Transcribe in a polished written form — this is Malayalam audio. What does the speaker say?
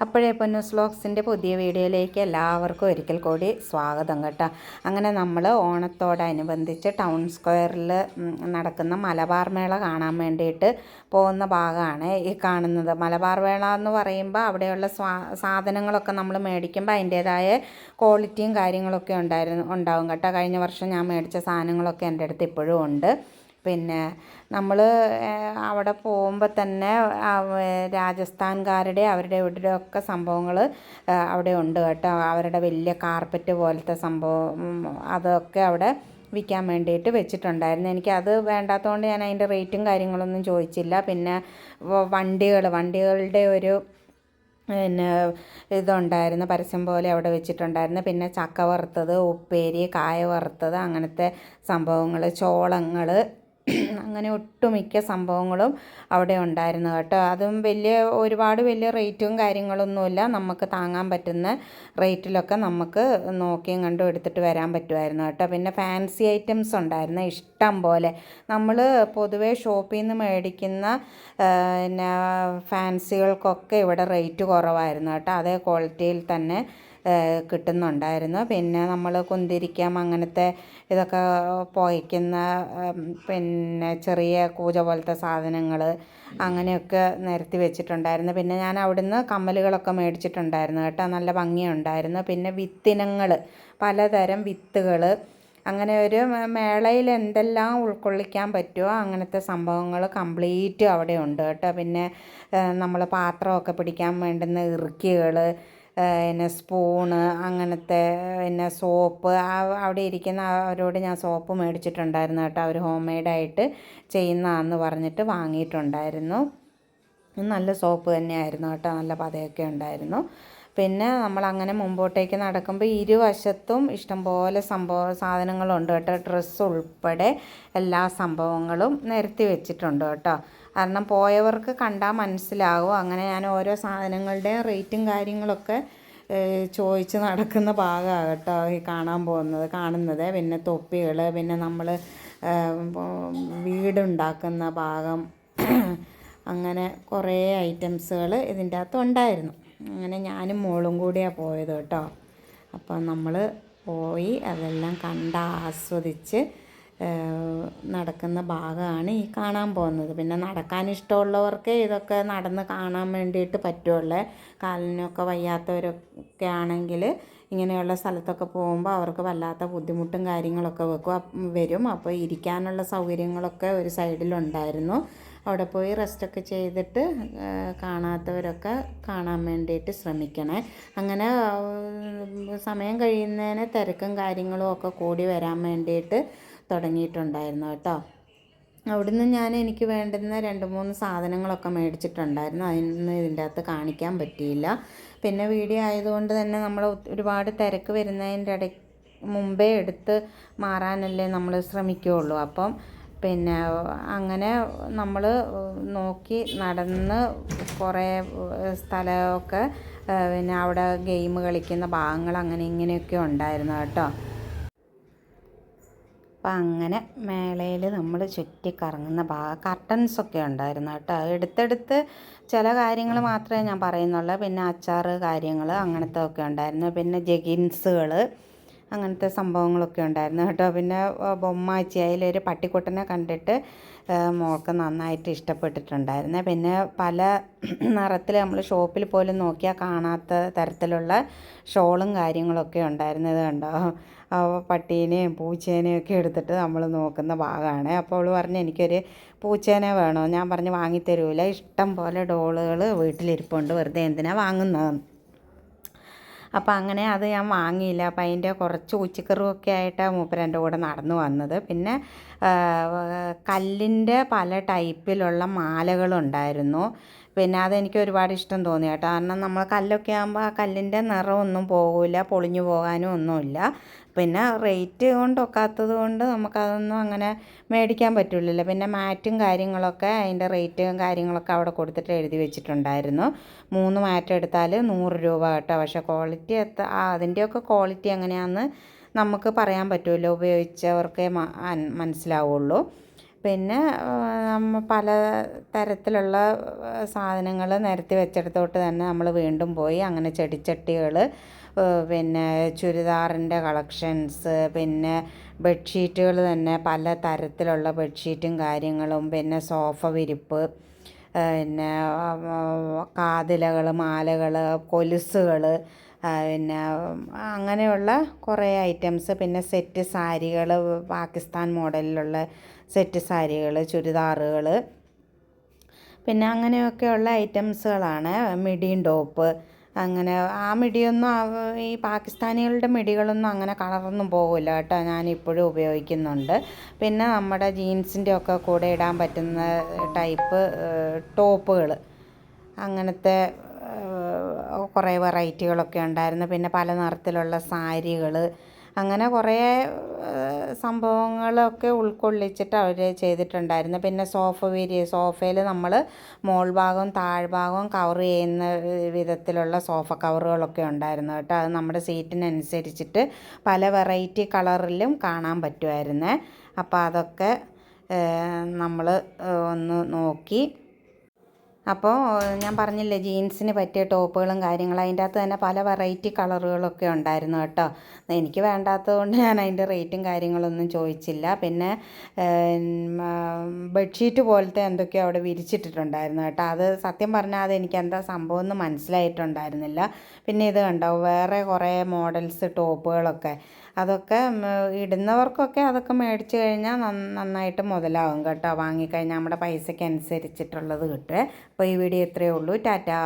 അപ്പോഴേ പൊന്നൂസ് വ്ലോഗ്സിൻ്റെ പുതിയ വീഡിയോയിലേക്ക് എല്ലാവർക്കും ഒരിക്കൽ കൂടി സ്വാഗതം കേട്ടോ. അങ്ങനെ നമ്മൾ ഓണത്തോടനുബന്ധിച്ച് ടൗൺ സ്ക്വയറിൽ നടക്കുന്ന മലബാർ മേള കാണാൻ വേണ്ടിയിട്ട് പോകുന്ന ഭാഗമാണ് ഈ കാണുന്നത്. മലബാർ മേള എന്ന് പറയുമ്പോൾ അവിടെയുള്ള സാധനങ്ങളൊക്കെ നമ്മൾ മേടിക്കുമ്പോൾ അതിൻ്റേതായ ക്വാളിറ്റിയും കാര്യങ്ങളൊക്കെ ഉണ്ടാവും കേട്ടോ. കഴിഞ്ഞ വർഷം ഞാൻ മേടിച്ച സാധനങ്ങളൊക്കെ എൻ്റെ അടുത്ത് ഇപ്പോഴും ഉണ്ട്. പിന്നെ നമ്മൾ അവിടെ പോകുമ്പോൾ തന്നെ രാജസ്ഥാൻകാരുടെ അവരുടെ ഇവിടെയൊക്കെ സംഭവങ്ങൾ അവിടെ ഉണ്ട് കേട്ടോ. അവരുടെ വലിയ കാർപ്പറ്റ് പോലത്തെ സംഭവം അതൊക്കെ അവിടെ വിൽക്കാൻ വേണ്ടിയിട്ട് വെച്ചിട്ടുണ്ടായിരുന്നു. എനിക്കത് വേണ്ടാത്തതുകൊണ്ട് ഞാൻ അതിൻ്റെ റേറ്റും കാര്യങ്ങളൊന്നും ചോദിച്ചില്ല. പിന്നെ വണ്ടികളുടെ ഒരു പിന്നെ ഇതുണ്ടായിരുന്നു, പരസ്യം പോലെ അവിടെ വെച്ചിട്ടുണ്ടായിരുന്നു. പിന്നെ ചക്ക വറുത്തത്, ഉപ്പേരി, കായ വറുത്തത്, അങ്ങനത്തെ സംഭവങ്ങൾ, ചോളങ്ങൾ, അങ്ങനെ ഒട്ടുമിക്ക സംഭവങ്ങളും അവിടെ ഉണ്ടായിരുന്നു കേട്ടോ. അതും ഒരുപാട് വലിയ റേറ്റും കാര്യങ്ങളൊന്നുമില്ല, നമുക്ക് താങ്ങാൻ പറ്റുന്ന റേറ്റിലൊക്കെ നമുക്ക് നോക്കിയും കണ്ടും എടുത്തിട്ട് വരാൻ പറ്റുമായിരുന്നു കേട്ടോ. പിന്നെ ഫാൻസി ഐറ്റംസ് ഉണ്ടായിരുന്നു ഇഷ്ടം പോലെ. നമ്മൾ പൊതുവേ ഷോപ്പിൽ നിന്ന് മേടിക്കുന്ന പിന്നെ ഫാൻസികൾക്കൊക്കെ ഇവിടെ റേറ്റ് കുറവായിരുന്നു കേട്ടോ. അതേ ക്വാളിറ്റിയിൽ തന്നെ കിട്ടുന്നുണ്ടായിരുന്നു. പിന്നെ നമ്മൾ കുന്തിരിക്കം അങ്ങനത്തെ ഇതൊക്കെ പുകയ്ക്കുന്ന പിന്നെ ചെറിയ കൂജ പോലത്തെ സാധനങ്ങൾ അങ്ങനെയൊക്കെ നിരത്തി വെച്ചിട്ടുണ്ടായിരുന്നു. പിന്നെ ഞാൻ അവിടുന്ന് കമ്മലുകളൊക്കെ മേടിച്ചിട്ടുണ്ടായിരുന്നു കേട്ടോ, നല്ല ഭംഗിയുണ്ടായിരുന്നു. പിന്നെ വിത്തിനങ്ങൾ, പലതരം വിത്തുകൾ, അങ്ങനെ ഒരു മേളയിൽ എന്തെല്ലാം ഉൾക്കൊള്ളിക്കാൻ പറ്റുമോ അങ്ങനത്തെ സംഭവങ്ങൾ കംപ്ലീറ്റ് അവിടെ ഉണ്ട് കേട്ടോ. പിന്നെ നമ്മൾ പാത്രമൊക്കെ പിടിക്കാൻ വേണ്ടുന്ന ഇറുക്കികൾ, പിന്നെ സ്പൂണ്, അങ്ങനത്തെ പിന്നെ സോപ്പ്, അവിടെ ഇരിക്കുന്ന അവരോട് ഞാൻ സോപ്പ് മേടിച്ചിട്ടുണ്ടായിരുന്നു കേട്ടോ. അവർ ഹോം മെയ്ഡായിട്ട് ചെയ്യുന്നതാണെന്ന് പറഞ്ഞിട്ട് വാങ്ങിയിട്ടുണ്ടായിരുന്നു. നല്ല സോപ്പ് തന്നെയായിരുന്നു കേട്ടോ, നല്ല പതയൊക്കെ ഉണ്ടായിരുന്നു. പിന്നെ നമ്മളങ്ങനെ മുമ്പോട്ടേക്ക് നടക്കുമ്പോൾ ഇരുവശത്തും ഇഷ്ടംപോലെ സാധനങ്ങളുണ്ട് കേട്ടോ. ഡ്രസ്സ് ഉൾപ്പെടെ എല്ലാ സംഭവങ്ങളും നിരത്തി വെച്ചിട്ടുണ്ട് കേട്ടോ. കാരണം പോയവർക്ക് കണ്ടാൽ മനസ്സിലാവും. അങ്ങനെ ഞാൻ ഓരോ സാധനങ്ങളുടെയും റേറ്റും കാര്യങ്ങളൊക്കെ ചോദിച്ച് നടക്കുന്ന ഭാഗമാണ് കേട്ടോ ഈ കാണുന്നത്. പിന്നെ തൊപ്പികൾ, പിന്നെ നമ്മൾ വീടുണ്ടാക്കുന്ന ഭാഗം, അങ്ങനെ കുറേ ഐറ്റംസുകൾ ഇതിൻ്റെ അകത്ത് ഉണ്ടായിരുന്നു. അങ്ങനെ ഞാനും മോളും കൂടിയാണ് പോയത് കേട്ടോ. അപ്പം നമ്മൾ പോയി അതെല്ലാം ആസ്വദിച്ച് നടക്കുന്ന ഭാഗമാണ് ഈ കാണാൻ പോകുന്നത്. പിന്നെ നടക്കാൻ ഇഷ്ടമുള്ളവർക്ക് ഇതൊക്കെ നടന്ന് കാണാൻ വേണ്ടിയിട്ട് പറ്റുള്ളൂ. കാലിനൊക്കെ വയ്യാത്തവരൊക്കെ ആണെങ്കിൽ ഇങ്ങനെയുള്ള സ്ഥലത്തൊക്കെ പോകുമ്പോൾ അവർക്ക് വല്ലാത്ത ബുദ്ധിമുട്ടും കാര്യങ്ങളൊക്കെ വരും. അപ്പോൾ ഇരിക്കാനുള്ള സൗകര്യങ്ങളൊക്കെ ഒരു സൈഡിലുണ്ടായിരുന്നു. അവിടെ പോയി റെസ്റ്റൊക്കെ ചെയ്തിട്ട് കാണാത്തവരൊക്കെ കാണാൻ വേണ്ടിയിട്ട് ശ്രമിക്കണേ. അങ്ങനെ സമയം കഴിയുന്നതിന് തിരക്കും കാര്യങ്ങളും ഒക്കെ കൂടി വരാൻ വേണ്ടിയിട്ട് തുടങ്ങിയിട്ടുണ്ടായിരുന്നു കേട്ടോ. അവിടുന്ന് ഞാൻ എനിക്ക് വേണ്ടുന്ന 2-3 സാധനങ്ങളൊക്കെ മേടിച്ചിട്ടുണ്ടായിരുന്നു. അതിനൊന്നും ഇതിൻ്റെ അകത്ത് കാണിക്കാൻ പറ്റിയില്ല. പിന്നെ വീഡിയോ ആയതുകൊണ്ട് തന്നെ നമ്മൾ ഒരുപാട് തിരക്ക് വരുന്നതിൻ്റെ മുമ്പേ എടുത്ത് മാറാനല്ലേ നമ്മൾ ശ്രമിക്കുകയുള്ളൂ. അപ്പം പിന്നെ അങ്ങനെ നമ്മൾ നോക്കി നടന്ന് കുറേ സ്ഥലമൊക്കെ പിന്നെ അവിടെ ഗെയിം കളിക്കുന്ന ഭാഗങ്ങൾ അങ്ങനെ ഇങ്ങനെയൊക്കെ ഉണ്ടായിരുന്നു കേട്ടോ. അപ്പം അങ്ങനെ മേളയിൽ നമ്മൾ ചുറ്റിക്കറങ്ങുന്ന കർട്ടൻസൊക്കെ ഉണ്ടായിരുന്നു കേട്ടോ. എടുത്തെടുത്ത് ചില കാര്യങ്ങൾ മാത്രമേ ഞാൻ പറയുന്നുള്ളൂ. പിന്നെ അച്ചാറ് കാര്യങ്ങൾ അങ്ങനത്തെ ഒക്കെ ഉണ്ടായിരുന്നു. പിന്നെ ജഗിൻസുകൾ, അങ്ങനത്തെ സംഭവങ്ങളൊക്കെ ഉണ്ടായിരുന്നു കേട്ടോ. പിന്നെ ബൊമ്മാച്ചി, അതിലൊരു പട്ടിക്കുട്ടനെ കണ്ടിട്ട് മോൾക്ക് നന്നായിട്ട് ഇഷ്ടപ്പെട്ടിട്ടുണ്ടായിരുന്നു. പിന്നെ പല നിറത്തിൽ നമ്മൾ ഷോപ്പിൽ പോലും നോക്കിയാൽ കാണാത്ത തരത്തിലുള്ള ഷോളും കാര്യങ്ങളൊക്കെ ഉണ്ടായിരുന്നു. ഇത് കണ്ടോ, പട്ടീനെയും പൂച്ചേനെയും ഒക്കെ എടുത്തിട്ട് നമ്മൾ നോക്കുന്ന ഭാഗമാണ്. അപ്പോൾ അവൾ പറഞ്ഞു എനിക്കൊരു പൂച്ചേനെ വേണോ. ഞാൻ പറഞ്ഞു വാങ്ങിത്തരൂല, ഇഷ്ടം പോലെ ഡോളുകൾ വീട്ടിലിരിപ്പുണ്ട്, വെറുതെ എന്തിനാണ് വാങ്ങുന്നത്. അപ്പോൾ അങ്ങനെ അത് ഞാൻ വാങ്ങിയില്ല. അപ്പോൾ അതിൻ്റെ കുറച്ച് ഉച്ചക്കറിവൊക്കെ ആയിട്ടാണ് മൂപ്പര് എൻ്റെ കൂടെ നടന്നു വന്നത്. പിന്നെ കല്ലിൻ്റെ പല ടൈപ്പിലുള്ള മാലകളുണ്ടായിരുന്നു. പിന്നെ അതെനിക്ക് ഒരുപാട് ഇഷ്ടം തോന്നി കേട്ടോ. കാരണം നമ്മൾ കല്ലൊക്കെ ആകുമ്പോൾ ആ കല്ലിൻ്റെ നിറമൊന്നും പോകില്ല, പൊളിഞ്ഞു പോകാനും ഒന്നുമില്ല. പിന്നെ റേറ്റ് കൊണ്ടൊക്കാത്തത് കൊണ്ട് നമുക്കതൊന്നും അങ്ങനെ മേടിക്കാൻ പറ്റില്ലല്ലോ. പിന്നെ മാറ്റും കാര്യങ്ങളൊക്കെ അതിൻ്റെ റേറ്റും കാര്യങ്ങളൊക്കെ അവിടെ കൊടുത്തിട്ട് എഴുതി വെച്ചിട്ടുണ്ടായിരുന്നു. 3 മാറ്റ് എടുത്താൽ 100 രൂപ കേട്ടോ. പക്ഷേ ക്വാളിറ്റി അതിൻ്റെയൊക്കെ ക്വാളിറ്റി എങ്ങനെയാണെന്ന് നമുക്ക് പറയാൻ പറ്റുമല്ലോ, ഉപയോഗിച്ചവർക്കേ മനസ്സിലാവുള്ളൂ. പിന്നെ നമ്മൾ പല തരത്തിലുള്ള സാധനങ്ങൾ നിരത്തി വെച്ചിടത്തോട്ട് തന്നെ നമ്മൾ വീണ്ടും പോയി അങ്ങനെ ചെടിച്ചട്ടികൾ, പിന്നെ ചുരിദാറിൻ്റെ കളക്ഷൻസ്, പിന്നെ ബെഡ്ഷീറ്റുകൾ തന്നെ പല തരത്തിലുള്ള ബെഡ്ഷീറ്റും കാര്യങ്ങളും, പിന്നെ സോഫ വിരിപ്പ്, പിന്നെ കാതിലകൾ, മാലകൾ, കൊലുസുകൾ, പിന്നെ അങ്ങനെയുള്ള കുറേ ഐറ്റംസ്, പിന്നെ സെറ്റ് സാരികൾ, പാകിസ്ഥാൻ മോഡലിലുള്ള സെറ്റ് സാരികൾ, ചുരിദാറുകൾ, പിന്നെ അങ്ങനെയൊക്കെയുള്ള ഐറ്റംസുകളാണ്. മിഡിയും ടോപ്പ്, അങ്ങനെ ആ മിഡിയൊന്നും ഈ പാകിസ്ഥാനികളുടെ മിഡികളൊന്നും അങ്ങനെ കളറൊന്നും പോകില്ല കേട്ടോ, ഞാനിപ്പോഴും ഉപയോഗിക്കുന്നുണ്ട്. പിന്നെ നമ്മുടെ ജീൻസിൻ്റെ ഒക്കെ കൂടെ ഇടാൻ പറ്റുന്ന ടൈപ്പ് ടോപ്പുകൾ, അങ്ങനത്തെ കുറേ വെറൈറ്റികളൊക്കെ ഉണ്ടായിരുന്നു. പിന്നെ പല നിറത്തിലുള്ള സാരികൾ, അങ്ങനെ കുറേ സംഭവങ്ങളൊക്കെ ഉൾക്കൊള്ളിച്ചിട്ട് അവർ ചെയ്തിട്ടുണ്ടായിരുന്നു. പിന്നെ സോഫയിൽ നമ്മൾ മോൾ ഭാഗവും താഴ്ഭാഗവും കവർ ചെയ്യുന്ന വിധത്തിലുള്ള സോഫ കവറുകളൊക്കെ ഉണ്ടായിരുന്നു കേട്ടോ. അത് നമ്മുടെ സീറ്റിനനുസരിച്ചിട്ട് പല വെറൈറ്റി കളറിലും കാണാൻ പറ്റുമായിരുന്നേ. അപ്പോൾ അതൊക്കെ നമ്മൾ ഒന്ന് നോക്കി. അപ്പോൾ ഞാൻ പറഞ്ഞില്ലേ ജീൻസിന് പറ്റിയ ടോപ്പുകളും കാര്യങ്ങളും, അതിൻ്റെ അകത്ത് തന്നെ പല വെറൈറ്റി കളറുകളൊക്കെ ഉണ്ടായിരുന്നു കേട്ടോ. എനിക്ക് വേണ്ടാത്തത് കൊണ്ട് ഞാൻ അതിൻ്റെ റേറ്റും കാര്യങ്ങളൊന്നും ചോദിച്ചില്ല. പിന്നെ ബെഡ്ഷീറ്റ് പോലത്തെ എന്തൊക്കെയോ അവിടെ വിരിച്ചിട്ടിട്ടുണ്ടായിരുന്നു കേട്ടോ. അത് സത്യം പറഞ്ഞാൽ അത് എനിക്ക് എന്താ സംഭവം എന്ന് മനസ്സിലായിട്ടുണ്ടായിരുന്നില്ല. പിന്നെ ഇത് കണ്ടോ, വേറെ കുറേ മോഡൽസ് ടോപ്പുകളൊക്കെ, അതൊക്കെ ഇടുന്നവർക്കൊക്കെ അതൊക്കെ മേടിച്ച് കഴിഞ്ഞാൽ നന്നായിട്ട് മുതലാവും കേട്ടോ. വാങ്ങിക്കഴിഞ്ഞാൽ നമ്മുടെ പൈസയ്ക്ക് അനുസരിച്ചിട്ടുള്ളത് കിട്ടുമേ. അപ്പോൾ ഈ വീഡിയോ ഇത്രയേ ഉള്ളൂ. ടാറ്റാ.